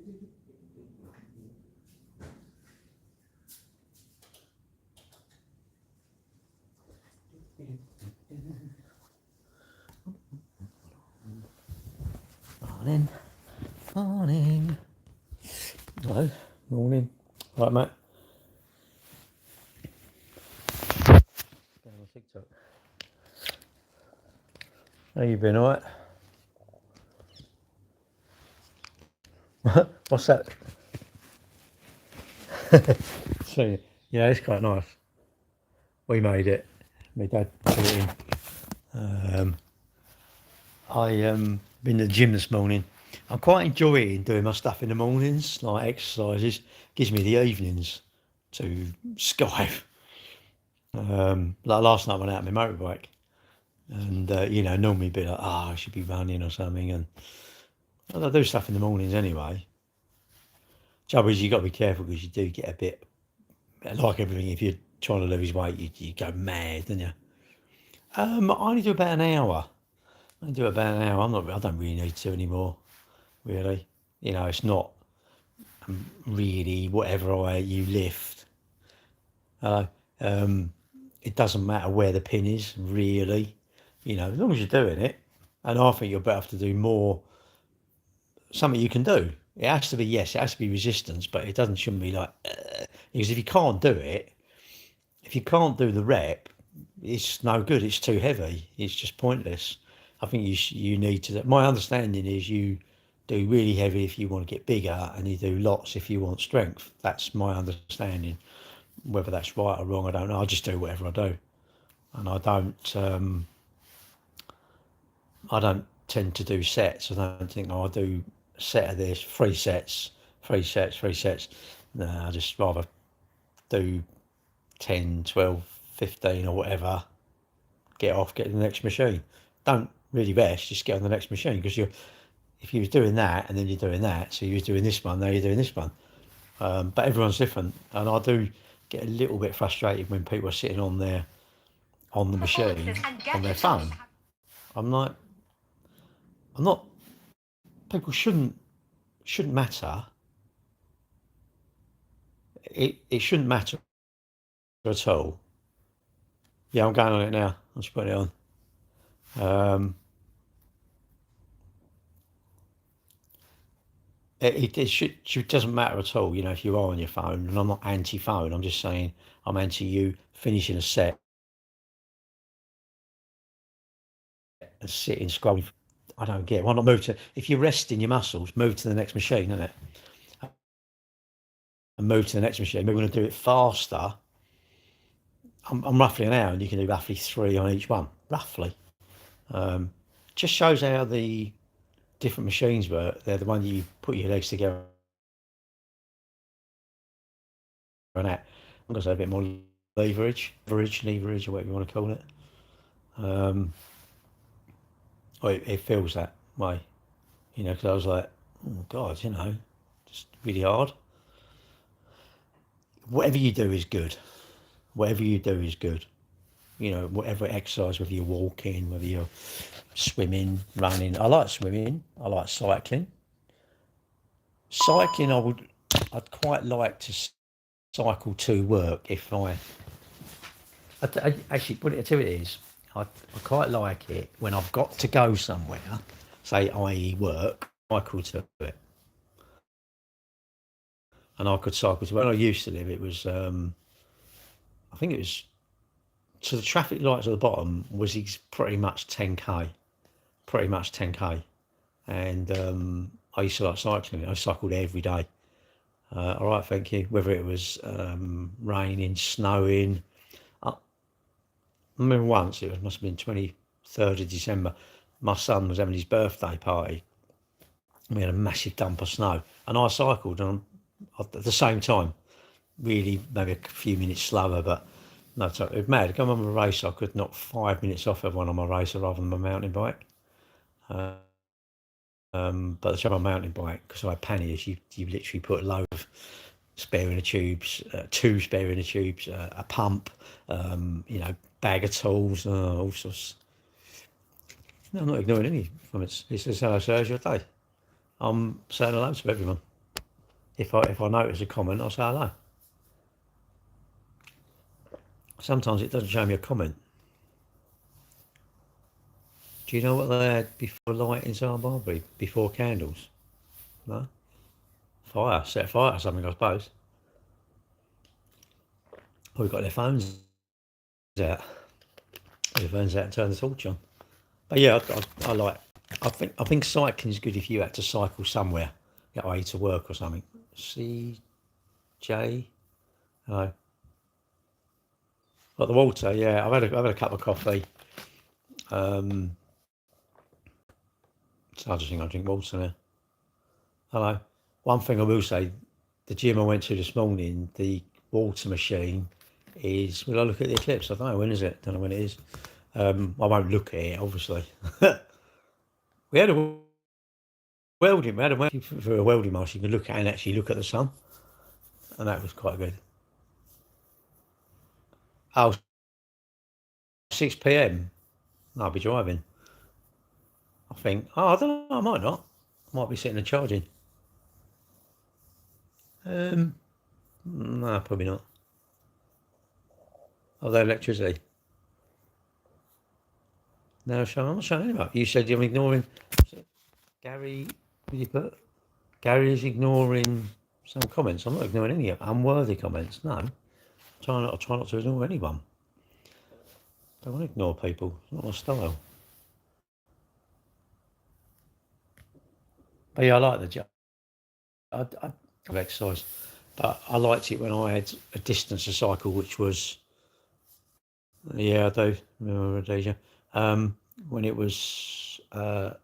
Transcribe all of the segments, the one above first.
Morning. Morning. Hello. Morning. Right, mate. Going on TikTok. How you been, alright? What's that? So, yeah, it's quite nice. We made it. My dad put it in. I been to the gym this morning. I'm quite enjoying doing my stuff in the mornings, like exercises. Gives me the evenings to skive. Like last night I went out on my motorbike, and normally be like, I should be running or something, and I do stuff in the mornings anyway. Trouble is, you got to be careful because you do get a bit like everything. If you're trying to lose weight, you go mad, don't you? I only do about an hour. I do about an hour. I don't really need to anymore. Really, it's not really whatever you lift. It doesn't matter where the pin is really. As long as you're doing it. And I think you're better to do more. Something you can do. It has to be, yes, it has to be resistance, but shouldn't be like, because if you can't do it, if you can't do the rep, it's no good. It's too heavy. It's just pointless. I think you need to. My understanding is you do really heavy if you want to get bigger, and you do lots if you want strength. That's my understanding. Whether that's right or wrong, I don't know. I just do whatever I do, and I don't tend to do sets. I don't think I do a set of this, three sets. No, I just rather do 10, 12, 15 or whatever, get off, get to the next machine. Don't really rest, just get on the next machine, because if you was doing that and then you're doing that, so you was doing this one, now you're doing this one. But everyone's different, and I do get a little bit frustrated when people are sitting on the machine on their phone. I'm like, I'm not. People shouldn't matter. It shouldn't matter at all. Yeah, I'm going on it now. I'm just putting it on. It doesn't matter at all, if you are on your phone. And I'm not anti-phone. I'm just saying I'm anti you finishing a set and sitting scrolling. I don't get it. Why not move to? If you're resting your muscles, move to the next machine, isn't it? And move to the next machine. We're going to do it faster. I'm roughly an hour, and you can do roughly 3 on each one. Roughly. Just shows how the different machines work. They're the one you put your legs together and that. I'm going to say a bit more leverage, or whatever you want to call it. It feels that way, because I was like, oh God, just really hard. Whatever you do is good. Whatever you do is good. Whatever exercise, whether you're walking, whether you're swimming, running. I like swimming. I like cycling. Cycling, I'd quite like to cycle to work if I actually, what it is, I quite like it when I've got to go somewhere, say, i.e. work, cycle to it. And I could cycle to where I used to live. It was, I think it was, so the traffic lights at the bottom was pretty much 10k, and I used to like cycling. I cycled every day. All right, thank you. Whether it was raining, snowing. I remember once, must have been 23rd of December, my son was having his birthday party. We had a massive dump of snow, and I cycled at the same time, really maybe a few minutes slower, but no, it was mad. Going on a race, I could knock 5 minutes off everyone on my racer rather than my mountain bike. But the trouble on mountain bike, because I had panniers, you literally put a load of spare inner tubes, 2 spare inner tubes, a pump, bag of tools, all sorts. No, I'm not ignoring any from it. It says, hello, sir, how's your day? I'm saying hello to everyone. If I notice a comment, I'll say hello. Sometimes it doesn't show me a comment. Do you know what they had before light in St Barbary? Before candles? No? Fire. Set fire or something, I suppose. We've got their phones out. Their phones out and turn the torch on. But yeah, I like. I think cycling is good if you had to cycle somewhere, get away to work or something. CJ, hello. Like the water, yeah. I've had a cup of coffee. So I just think I drink water now. Hello. One thing I will say, the gym I went to this morning, the water machine is. Will I look at the eclipse? I don't know when is it. Don't know when it is. I won't look at it, obviously. We had a welding. We had a welding for a welding mask. You could look at and actually look at the sun, and that was quite good. Oh, 6 p.m. I'll be driving. I think. Oh, I don't know. I might not. I might be sitting and charging. No, probably not. Oh, the electricity. No, I'm not showing anybody. You said I'm ignoring. Gary, did you put? Gary is ignoring some comments. I'm not ignoring any unworthy comments. No, I try not to ignore anyone. Don't want to ignore people. It's not my style. But yeah, I like the job. I exercise, but I liked it when I had a distance to cycle, which was yeah, I do remember Rhodesia. When it was about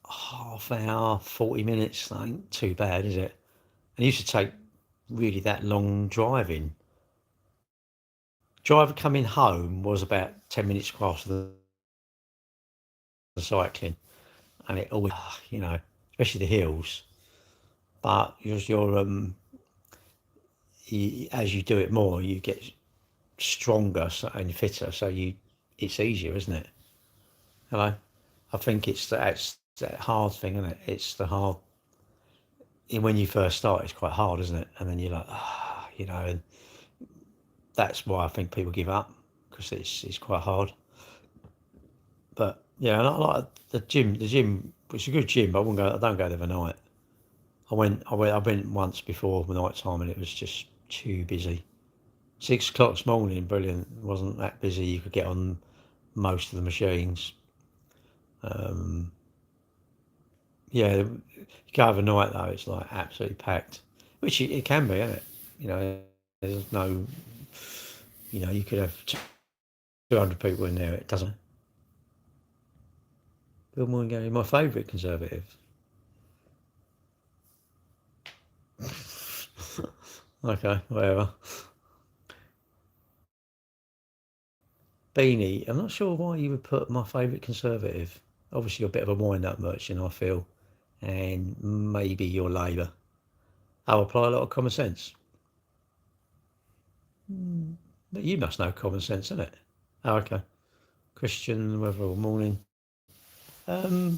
half hour, 40 minutes. Ain't too bad, is it? And it used to take really that long driving. Driver coming home was about 10 minutes faster than the cycling, and it always, especially the hills. But as you do it more, you get stronger and fitter, so it's easier, isn't it? Hello, I think it's that hard thing, isn't it? It's the hard. When you first start, it's quite hard, isn't it? And then you're like, and that's why I think people give up because it's quite hard. But yeah, and I like the gym. The gym, it's a good gym, but I don't go there every night. I went once before the night time, and it was just too busy. 6 o'clock this morning, brilliant. It wasn't that busy. You could get on most of the machines. Yeah, you go overnight though. It's like absolutely packed, which it can be, isn't it? There's no, you could have 200 people in there. It doesn't. Bill Morgan, my favourite Conservative. Okay, whatever. Beanie, I'm not sure why you would put my favourite Conservative. Obviously, you're a bit of a wind-up merchant, I feel, and maybe you're Labour. I'll apply a lot of common sense. But you must know common sense, innit? Oh, okay. Christian, Weatherall, morning. Well,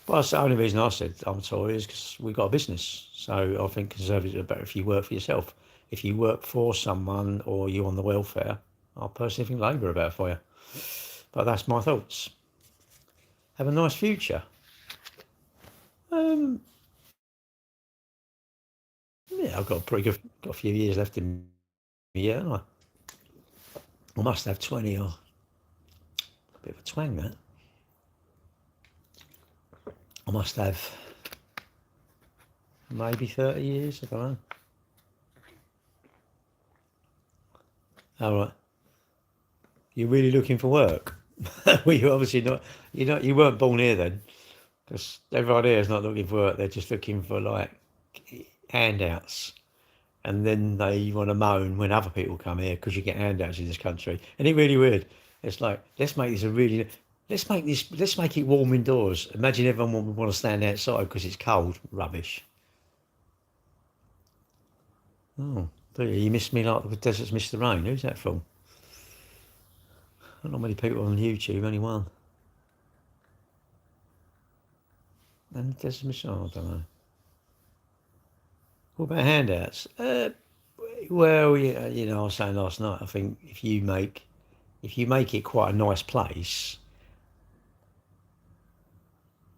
that's the only reason I said I'm Tory is because we've got a business. So I think Conservatives are better if you work for yourself. If you work for someone or you're on the welfare, I personally think Labour are better for you. But that's my thoughts. Have a nice future. Yeah, I've got got a few years left in me, yeah, haven't I must have 20 or a bit of a twang, that. I must have maybe 30 years, I don't know. All right. You're really looking for work? Well, you're obviously not. You weren't born here then, because everyone here is not looking for work. They're just looking for like handouts, and then they want to moan when other people come here because you get handouts in this country. And it's really weird. It's like let's make it warm indoors. Imagine everyone would want to stand outside because it's cold. Rubbish. Oh, do you? You missed me like the deserts missed the rain. Who's that from? Not many people on YouTube. Only one. And there's I don't know. What about handouts? Well, yeah, I was saying last night. I think if you make it quite a nice place,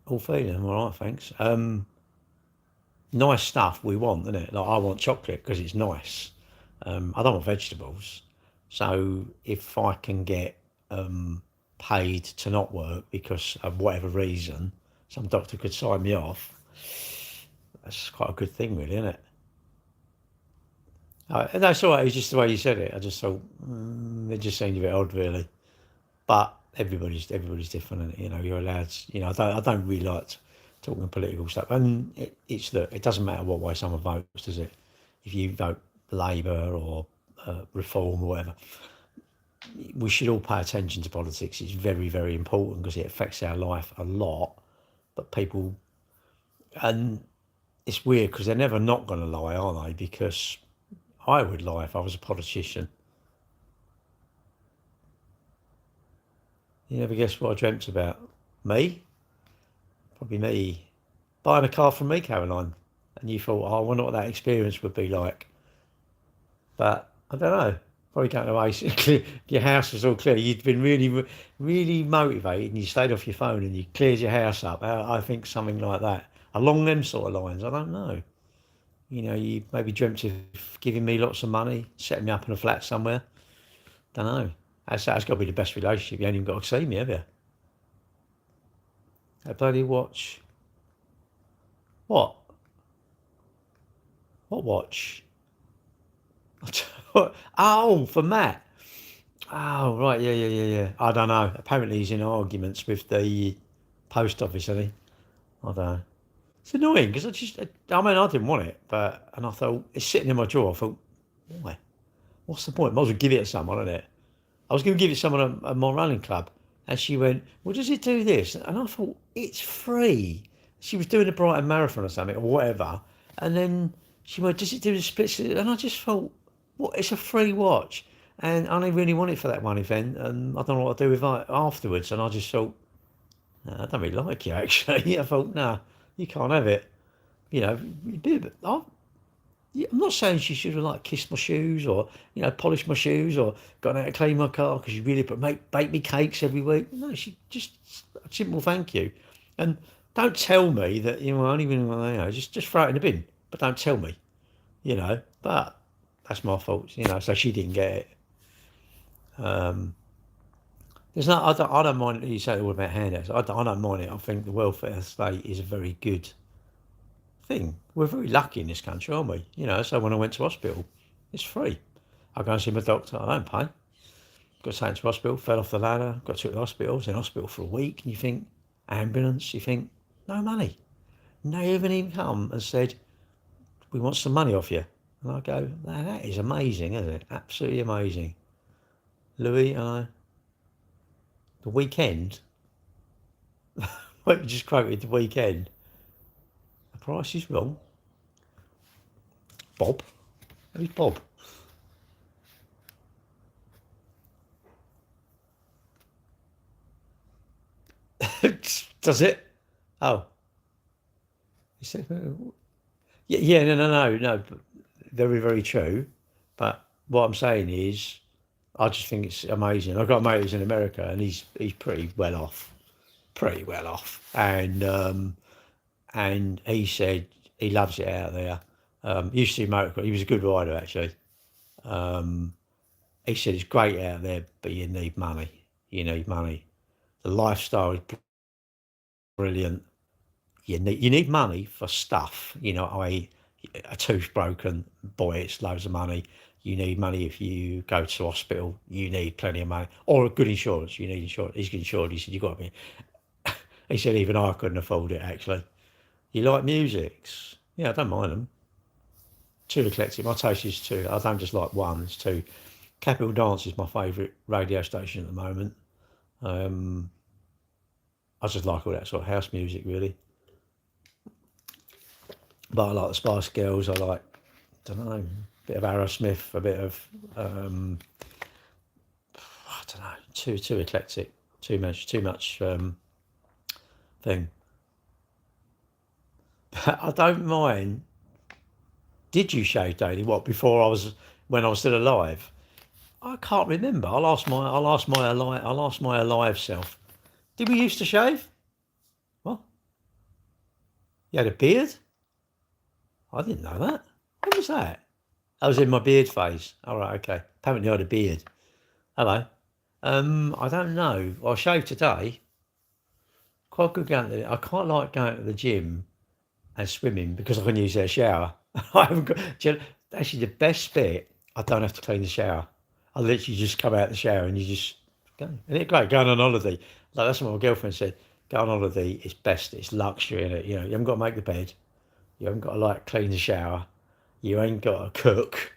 all feeling all right, thanks. Nice stuff we want, isn't it? Like I want chocolate because it's nice. I don't want vegetables. So if I can get paid to not work because of whatever reason, some doctor could sign me off. That's quite a good thing, really, isn't it? And that's all right. It's just the way you said it. I just thought it just seemed a bit odd, really. But everybody's different, and you're allowed. I don't really like talking political stuff, and it's that it doesn't matter what way someone votes, does it? If you vote Labour or Reform or whatever, we should all pay attention to politics. It's very, very important because it affects our life a lot. But people, and it's weird because they're never not going to lie, are they? Because I would lie if I was a politician. You never guess what I dreamt about? Me? Probably me buying a car from me, Caroline. And you thought, oh, I wonder what that experience would be like. But I don't know. Probably going to ace your house was all clear. You'd been really, really motivated and you stayed off your phone and you cleared your house up. I think something like that. Along them sort of lines. I don't know. You maybe dreamt of giving me lots of money, setting me up in a flat somewhere. Don't know. That's got to be the best relationship. You ain't even got to see me, have you? That bloody watch. What? What watch? Oh, for Matt. Oh, right. Yeah, yeah, yeah, yeah. I don't know. Apparently he's in arguments with the post office, isn't he? I don't know. It's annoying because I didn't want it, and I thought, it's sitting in my drawer. I thought, why? What's the point? Might as well give it to someone, isn't it? I was going to give it to someone at my running club, and she went, well, does it do this? And I thought, it's free. She was doing a Brighton Marathon or something, or whatever. And then she went, does it do the splits? And I just thought, what? It's a free watch. And I only really want it for that one event, and I don't know what to do with it afterwards. And I just thought, no, I don't really like you, actually. I thought, no, you can't have it. I'm not saying she should have like kissed my shoes or polished my shoes or gone out to clean my car because she really bake me cakes every week. No, she just a simple thank you, and don't tell me that only just throw it in the bin, but don't tell me, But that's my fault, So she didn't get it. There's not. I don't mind. You say all about handouts. I don't mind it. I think the welfare state is a very good thing. We're very lucky in this country, aren't we? So when I went to hospital, it's free. I go and see my doctor. I don't pay. Got taken to hospital, fell off the ladder, got to the hospital, was in hospital for a week, and you think, ambulance, you think, no money. No, they haven't even come and said, we want some money off you. And I go, that is amazing, isn't it? Absolutely amazing. Louis, the weekend, what you just quoted, the weekend, the price is wrong. Bob? Who's Bob? Does it? Oh. He said, yeah, yeah, no. Very, very true. But what I'm saying is, I just think it's amazing. I've got a mate who's in America, and he's pretty well off, and he said he loves it out there. Used to motorcycle. He was a good rider actually. Um, he said it's great out there, but you need money. You need money. The lifestyle is brilliant. You need money for stuff. I a tooth broken, boy, it's loads of money. You need money if you go to hospital. You need plenty of money or a good insurance. You need insurance. He's insured. He said you got to be. He said even I couldn't afford it actually. You like musics? Yeah, I don't mind them. Too eclectic. My taste is two. I don't just like one. It's two. Capital Dance is my favourite radio station at the moment. Um, I just like all that sort of house music really. But I like the Spice Girls. I like, I don't know, a bit of Aerosmith, a bit of, I don't know, too eclectic, too much thing. I don't mind. Did you shave daily? What, when I was still alive? I can't remember. I'll ask my alive self. Did we used to shave? What? You had a beard? I didn't know that. What was that? I was in my beard phase. All right, okay. Apparently I had a beard. Hello. I don't know. I shaved today. Quite good going to I quite like going to the gym and swimming because I can use their shower. I haven't got, actually, the best bit, I don't have to clean the shower. I literally just come out the shower and you just go. Isn't it great going on holiday? Like that's what my girlfriend said. Go on holiday, it's best. It's luxury in it. You know, you haven't got to make the bed. You haven't got to like clean the shower. You ain't got to cook.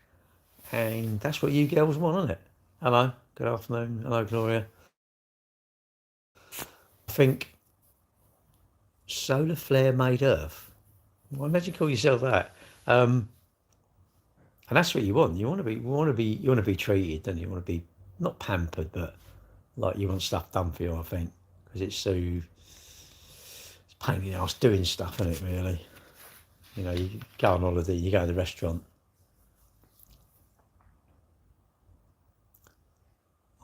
And that's what you girls want, isn't it? Hello, good afternoon. Hello, Gloria. I think solar flare made Earth. Well, imagine call yourself that. And that's what you want. You want to be treated, don't you? You want to be not pampered, but like you want stuff done for you. I think because it's pain in the ass doing stuff, isn't it? Really, you know, you go on holiday, you go to the restaurant.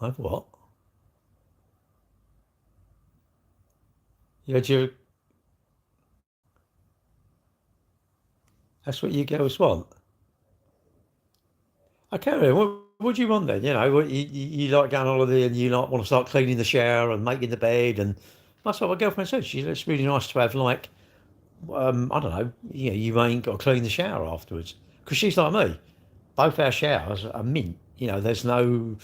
I've what? You had your. That's what you girls want. Okay, what do you want then? You know, you like going on holiday and you like want to start cleaning the shower and making the bed, and that's what my girlfriend said. It's really nice to have like, I don't know, you ain't got to clean the shower afterwards because she's like me. Both our showers are mint. You know, there's no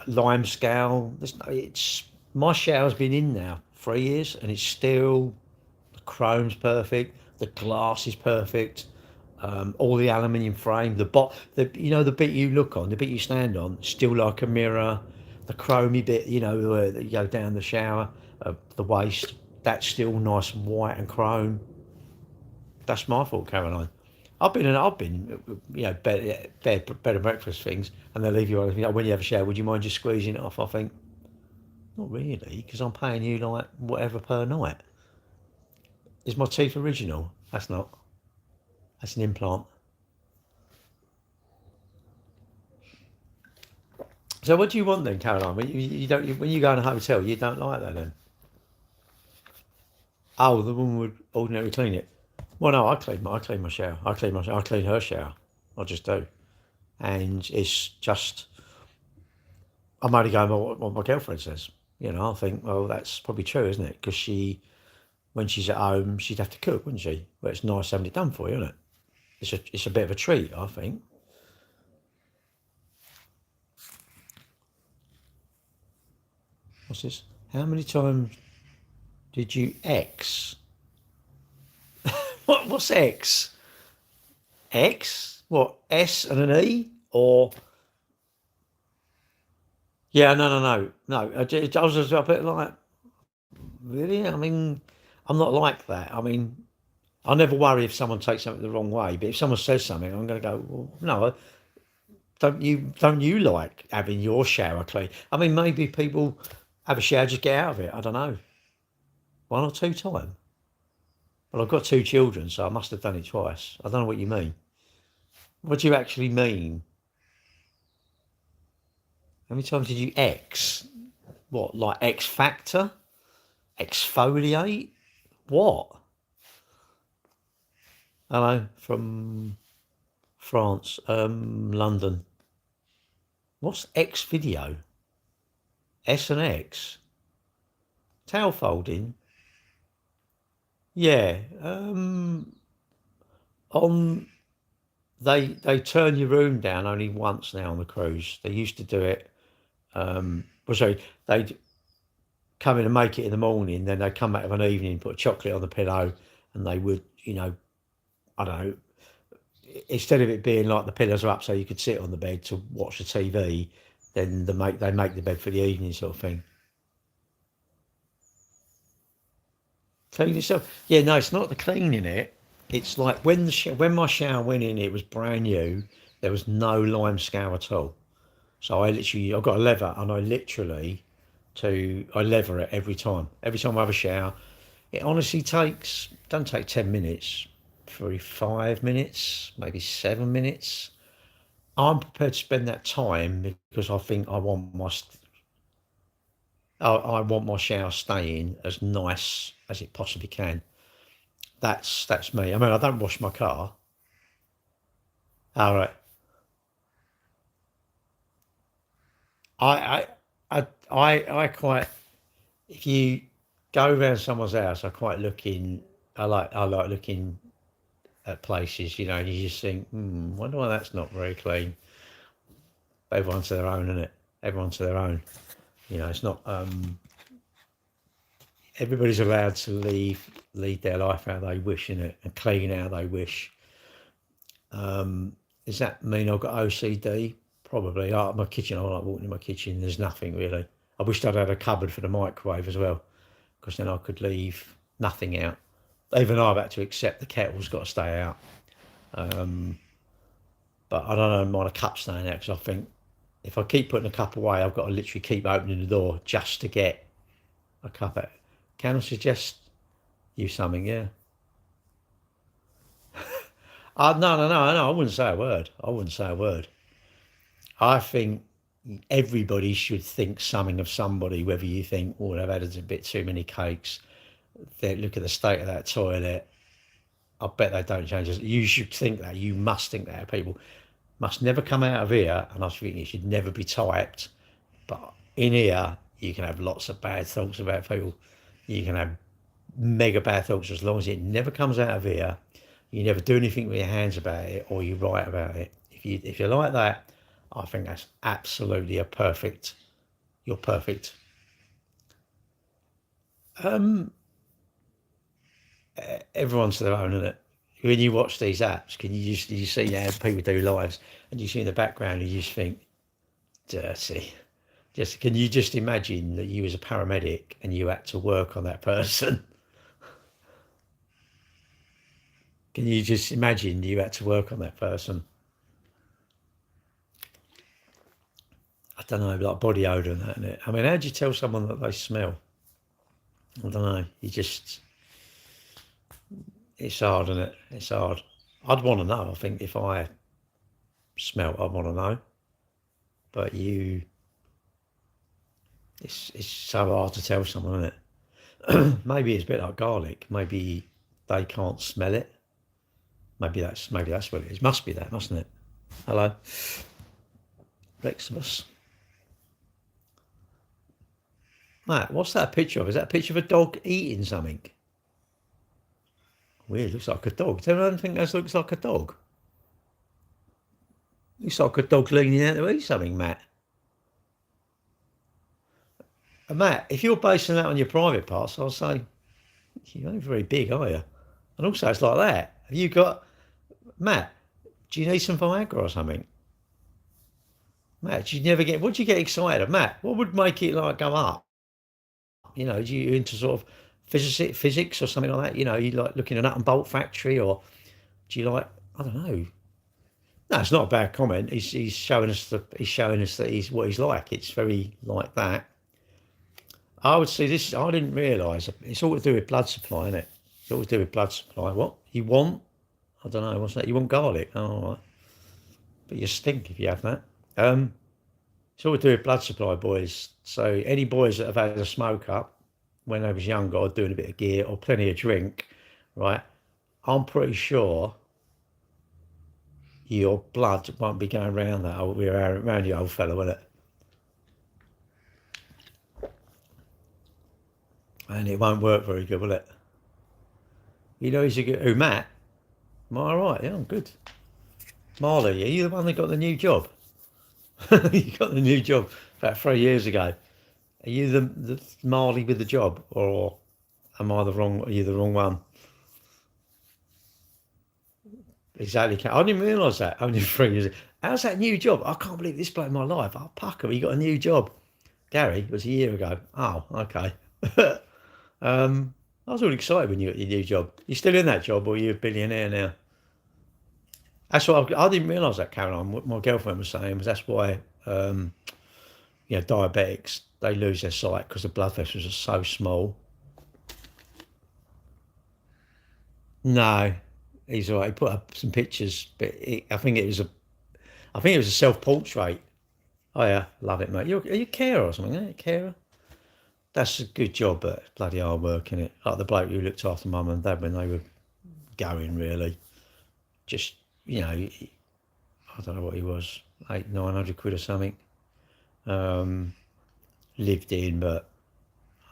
lime scale. There's no. It's my shower's been in now 3 years and it's still the chrome's perfect. The glass is perfect. All the aluminium frame, the bit you look on, the bit you stand on, still like a mirror. The chromy bit, that you go down the shower, the waist, that's still nice and white and chrome. That's my fault, Caroline. I've been, bed and breakfast things, and they leave you on. When you have a shower, would you mind just squeezing it off? I think not really, because I'm paying you like whatever per night. Is my teeth original? That's not. That's an implant. So what do you want then, Caroline? You don't when you go in a hotel, you don't like that then? Oh, the woman would ordinarily clean it. Well, no, I clean my shower. I clean her shower. I just do, and it's just I'm only going by what my girlfriend says. I think well that's probably true, isn't it? Because when she's at home, she'd have to cook, wouldn't she? But it's nice having it done for you, isn't it? It's a bit of a treat, I think. What's this? How many times did you X? What's X? X? What? S and an E? Or yeah, no. I was just a bit like, really? I mean, I'm not like that. I mean, I never worry if someone takes something the wrong way, but if someone says something, I'm going to go, well, no, don't you like having your shower clean? I mean, maybe people have a shower, just get out of it. I don't know, 1 or 2 times. Well, I've got 2 children, so I must have done it twice. I don't know what you mean. What do you actually mean? How many times did you X? What, like X Factor? Exfoliate? What? Hello, from France, London. What's X video? S and X? Towel folding? Yeah. On they turn your room down only once now on the cruise. They used to do it. Well, sorry, they'd come in and make it in the morning, then they'd come back of an evening, put a chocolate on the pillow, and they would, I don't know, instead of it being like the pillows are up so you could sit on the bed to watch the TV, then they make the bed for the evening sort of thing. Clean yourself. Yeah, no, it's not the cleaning it. It's like when my shower went in, it was brand new. There was no lime scale at all. So I've got a lever, and I lever it every time. Every time I have a shower, it honestly don't take 10 minutes. probably 5 minutes, maybe 7 minutes. I'm prepared to spend that time because I think I want my shower staying as nice as it possibly can. That's me. I mean, I don't wash my car. All right. I I quite if you go around someone's house, I like looking at places, and you just think, wonder why that's not very clean. Everyone's to their own, isn't it? Everyone's to their own. It's not. Everybody's allowed to lead their life how they wish, in it, and clean how they wish. Does that mean I've got OCD? Probably. My kitchen, I like walking in my kitchen. There's nothing really. I wished I'd had a cupboard for the microwave as well, because then I could leave nothing out. Even I've had to accept the kettle's got to stay out. But I don't mind a cup staying out, because I think if I keep putting a cup away, I've got to literally keep opening the door just to get a cup out. Can I suggest you something? Yeah. No. I wouldn't say a word. I wouldn't say a word. I think everybody should think something of somebody, whether you think, oh, they've had a bit too many cakes. They look at the state of that toilet. I bet they don't change it. You should think that. You must think that. People must never come out of here, and I think it should never be typed. But in here, you can have lots of bad thoughts about people. You can have mega bad thoughts, as long as it never comes out of here. You never do anything with your hands about it, or you write about it. If you're like that, I think that's absolutely you're perfect. Everyone's to their own, isn't it? When you watch these apps, you see how people do lives, and you see in the background, you just think, dirty. Can you just imagine that you was a paramedic and you had to work on that person? Can you just imagine you had to work on that person? I don't know, like body odor and that, innit? I mean, how do you tell someone that they smell? I don't know. It's hard, isn't it? It's hard. I'd want to know. I think if I smelt, I'd want to know. But it's so hard to tell someone, isn't it? Maybe it's a bit like garlic. Maybe they can't smell it. Maybe that's what it is. Must be that, mustn't it? Hello, Reximus. Matt, what's that a picture of? Is that a picture of a dog eating something? Weird, looks like a dog. Does anyone think that looks like a dog? Looks like a dog leaning out to eat something, Matt. And Matt, if you're basing that on your private parts, I'll say, you ain't very big, are you? And also, it's like that. Have you got, Matt, do you need some Viagra or something? Matt, what do you get excited of? Matt, what would make it like go up? Do you into sort of physics or something like that? You like looking at a nut and bolt factory, or do you like, I don't know. No, it's not a bad comment. He's showing us that he's what he's like. It's very like that. I would say this. I didn't realise it's all to do with blood supply, isn't it? It's all to do with blood supply. What you want? I don't know. What's that? You want garlic? Oh, all right. But you stink if you have that. It's all to do with blood supply, boys. So any boys that have had a smoke up when they was younger, or doing a bit of gear, or plenty of drink, right? I'm pretty sure your blood won't be going around around you, old fella, will it? And it won't work very good, will it? He's a good. Who, Matt? Am I all right? Yeah, I'm good. Marley, are you the one that got the new job? You got the new job about 3 years ago. Are you the Marley with the job, or Are you the wrong one? Exactly. I didn't realise that. Only 3 years ago. How's that new job? I can't believe this bloke my life. Oh, Pucker, you got a new job. Gary, it was a year ago. Oh, okay. I was all excited when you got your new job. You still in that job, or are you a billionaire now? That's what I didn't realise that, Caroline. What my girlfriend was saying was that's why, diabetics, they lose their sight because the blood vessels are so small. No, He's all right. He put up some pictures, but I think it was a self-portrait. Oh yeah, love it, mate. Are you a carer or something? A carer? That's a good job, but bloody hard work, innit? Like the bloke who looked after mum and dad when they were going, really. Just, I don't know what he was, 800-900 quid or something. Lived in, but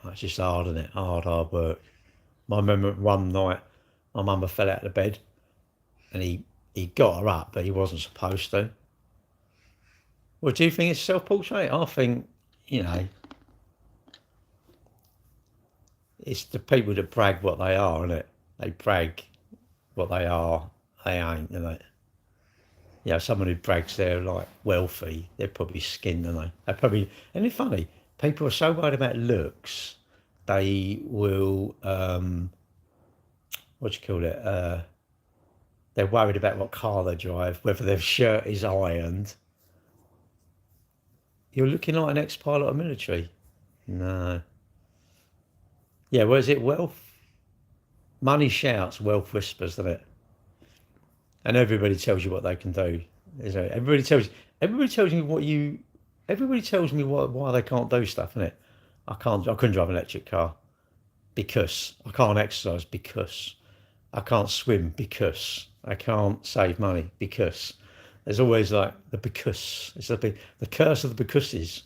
it's just hard, isn't it? Hard work. I remember one night, my mum fell out of bed, and he got her up, but he wasn't supposed to. Well, do you think it's self-portrait? I think, you know, it's the people that brag what they are, isn't it? They brag what they are. They ain't, you know. Someone who brags they're like wealthy, they're probably skinned, aren't they? They're probably, and it's funny, people are so worried about looks, they will, what do you call it? They're worried about what car they drive, whether their shirt is ironed. You're looking like an ex-pilot of military. No. Yeah, where's it? Wealth, money shouts, wealth whispers, doesn't it? And everybody tells you what they can do. Everybody tells you what you. Everybody tells me why they can't do stuff, innit? I can't. I couldn't drive an electric car because I can't exercise because I can't swim because I can't save money because there's always like the because. It's the curse of the becauses.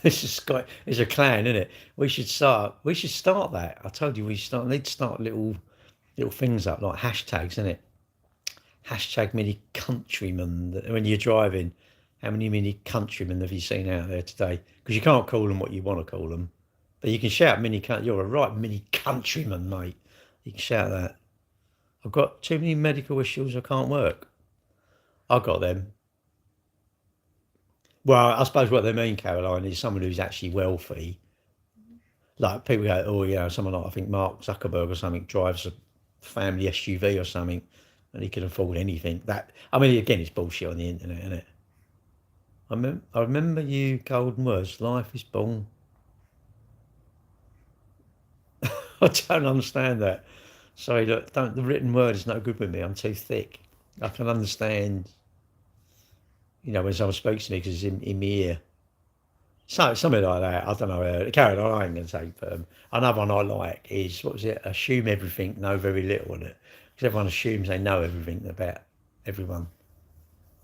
It's a clan, isn't it? We should start. We should start that. I told you need to start little things up like hashtags, isn't it? Hashtag mini countrymen. When you're driving, how many mini countrymen have you seen out there today? Because you can't call them what you want to call them, but you can shout mini. You're a right mini countryman, mate. You can shout that. I've got too many medical issues. I can't work. I got them. Well, I suppose what they mean, Caroline, is someone who's actually wealthy. Like people go, oh, someone like I think Mark Zuckerberg or something drives a family SUV or something, and he can afford anything. That I mean, again, it's bullshit on the internet, isn't it? I remember you golden words. Life is born. I don't understand that. Sorry, look, don't. The written word is no good with me. I'm too thick. I can understand, when someone speaks to me because it's in my ear. So something like that. I don't know. Carry on. I ain't going to say. Another one I like is what was it? Assume everything, know very little on it. Because everyone assumes they know everything about everyone.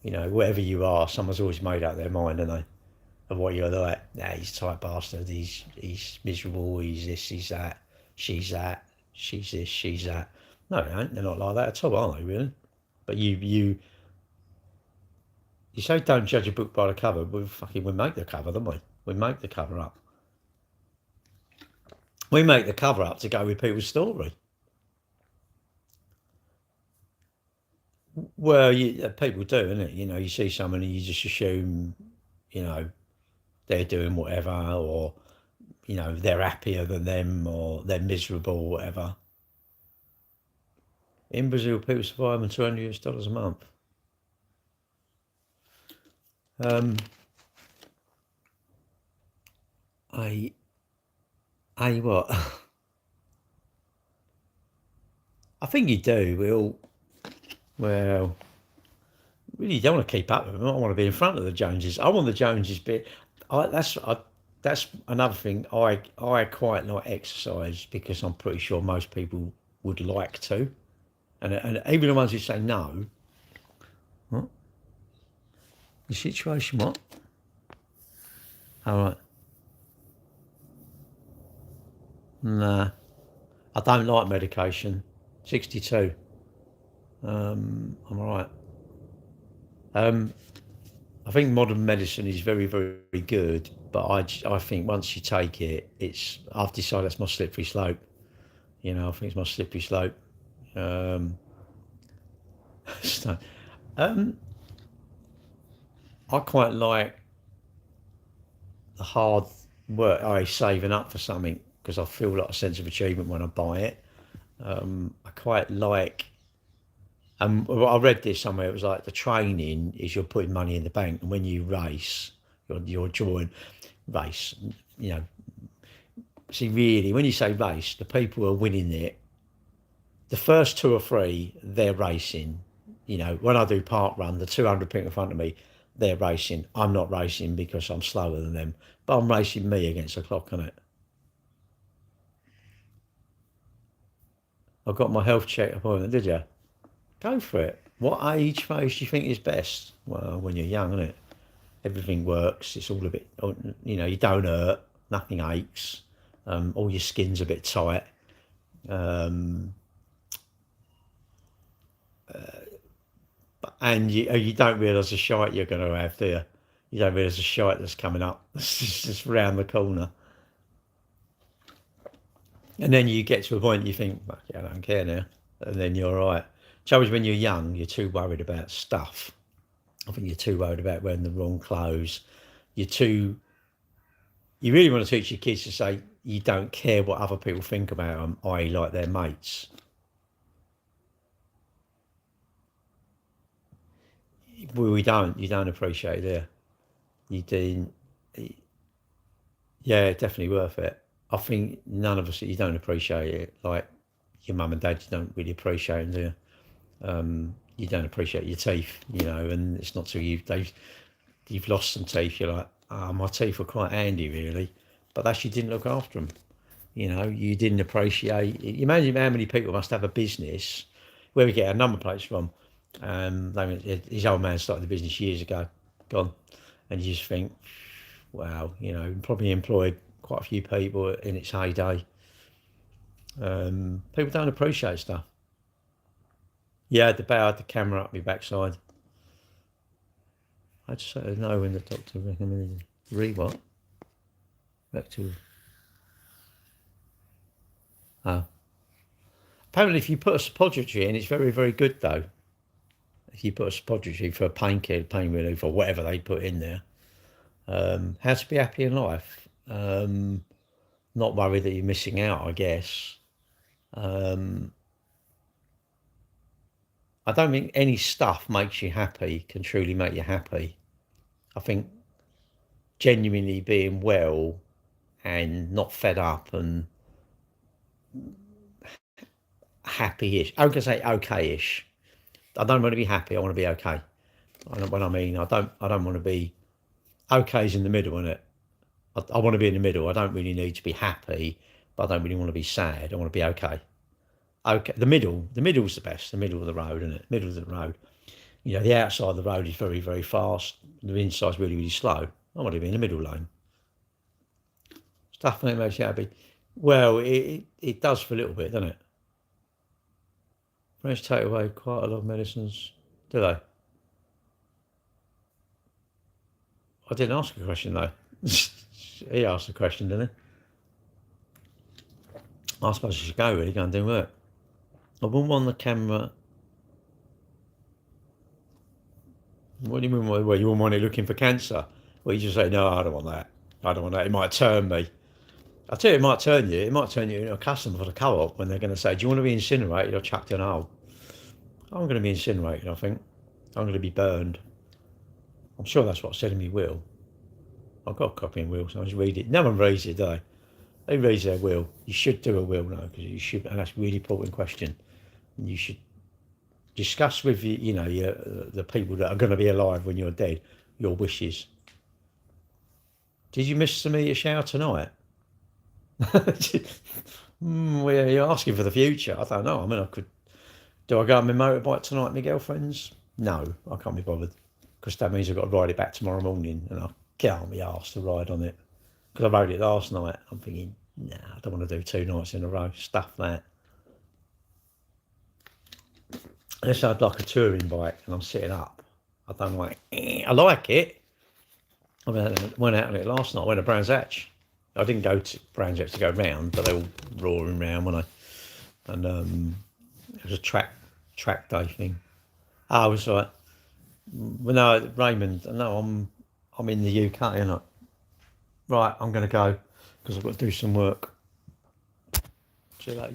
Whatever you are, someone's always made up their mind, haven't they? Of what you're like. Nah, he's a tight bastard. He's miserable. He's this. He's that. She's that. She's this. She's that. No, they ain't. They're not like that at all, are they? Really? But you say don't judge a book by the cover. We make the cover, don't we? We make the cover up. We make the cover up to go with people's story. Well, people do, isn't it? You see someone and you just assume, they're doing whatever, or they're happier than them, or they're miserable, or whatever. In Brazil, people survive on $200 a month. I what? I think you do. Well, really don't want to keep up with them. I want to be in front of the Joneses. I want the Joneses bit. That's another thing. I quite like exercise because I'm pretty sure most people would like to, and even the ones who say no. What? The situation? What? All right. Nah, I don't like medication. 62. I'm all right. I think modern medicine is very, very good, but I think once you take it, I've decided that's my slippery slope. I think it's my slippery slope. Um, so, um, I quite like the hard work. Saving up for something because I feel like a sense of achievement when I buy it. I quite like. I read this somewhere. It was like the training is you're putting money in the bank, and when you race, you're drawing race. You know, see, really, when you say race, the people who are winning it The first two or three, they're racing. You know, when I do park run, the 200 people in front of me, they're racing. I'm not racing because I'm slower than them, but I'm racing me against the clock on it. I got my health check appointment, did you? Go for it. What age phase do you think is best? Well, when you're young, isn't it? Everything works. It's all a bit, you know, you don't hurt, nothing aches, all your skin's a bit tight. Um, and you don't realise the shite you're going to have, do you? You don't realise the shite that's coming up. It's just round the corner. And then you get to a point you think, fuck it, I don't care now. And then you're all right. Trouble is when you're young, you're too worried about stuff. I think you're too worried about wearing the wrong clothes. You're too. You really want to teach your kids to say you don't care what other people think about them, i.e., like their mates. Well, we don't. You don't appreciate it. You do. Yeah, definitely worth it. I think none of us, you don't appreciate it. Like your mum and dad, you don't really appreciate them, do you? You don't appreciate your teeth, you know, and it's not till you've lost some teeth, you're like, my teeth were quite handy, really. But that's you didn't look after them. You know, you didn't appreciate. You imagine how many people must have a business where we get our number plates from. His old man started the business years ago, gone, and you just think, wow, you know, probably employed quite a few people in its heyday. People don't appreciate stuff. Yeah, I had the camera up my backside. I just don't know when the doctor recommended what? Back to. Oh. Apparently, if you put a suppository in, it's very, very good though. If you put a suppository for a painkiller, pain relief, or whatever they put in there. How to be happy in life. Not worry that you're missing out, I guess. I don't think any stuff makes you happy, can truly make you happy. I think genuinely being well and not fed up and happy-ish. I'm gonna say okay-ish. I don't want to be happy. I want to be okay. I know what I mean. I don't want to be okay's in the middle, isn't it? I want to be in the middle. I don't really need to be happy, but I don't really want to be sad. I want to be okay. Okay, the middle's the best. The middle of the road, isn't it? Middle of the road. You know, the outside of the road is very, very fast. The inside's really, really slow. I want to be in the middle lane. Stuff that makes you happy. Well, it does for a little bit, doesn't it? French take away quite a lot of medicines, do they? I didn't ask a question though. He asked a question, didn't he? I suppose I should go really, go and do work. I wouldn't want the camera. What do you mean? Well, you wouldn't want it looking for cancer? Well, you just say, no, I don't want that. I don't want that. It might turn me. I tell you, it might turn you. It might turn you into a customer for the co-op when they're going to say, do you want to be incinerated or chucked in a hole? I'm going to be incinerated, I think. I'm going to be burned. I'm sure that's what I said in my will. I've got a copy in will, so I just read it. No one reads it, do they? They read their will. You should do a will now, because you should, and that's a really important question. You should discuss with the people that are going to be alive when you're dead, your wishes. Did you miss the meter shower tonight? Well, you're asking for the future. I don't know. I mean, I could. Do I go on my motorbike tonight, my girlfriend's? No, I can't be bothered, because that means I've got to ride it back tomorrow morning, and I can't be asked to ride on it. Because I rode it last night. I'm thinking, nah, I don't want to do 2 nights in a row. Stuff that. Unless I'd like a touring bike and I'm sitting up. I don't like. I like it. I went out on it last night. I went to Brands Hatch. I didn't go to Brands Hatch to go round, but they were roaring round when I. And it was a track day thing. I was like, well, no, Raymond. No, I'm in the UK, and right, I'm going to go because I've got to do some work. See you later.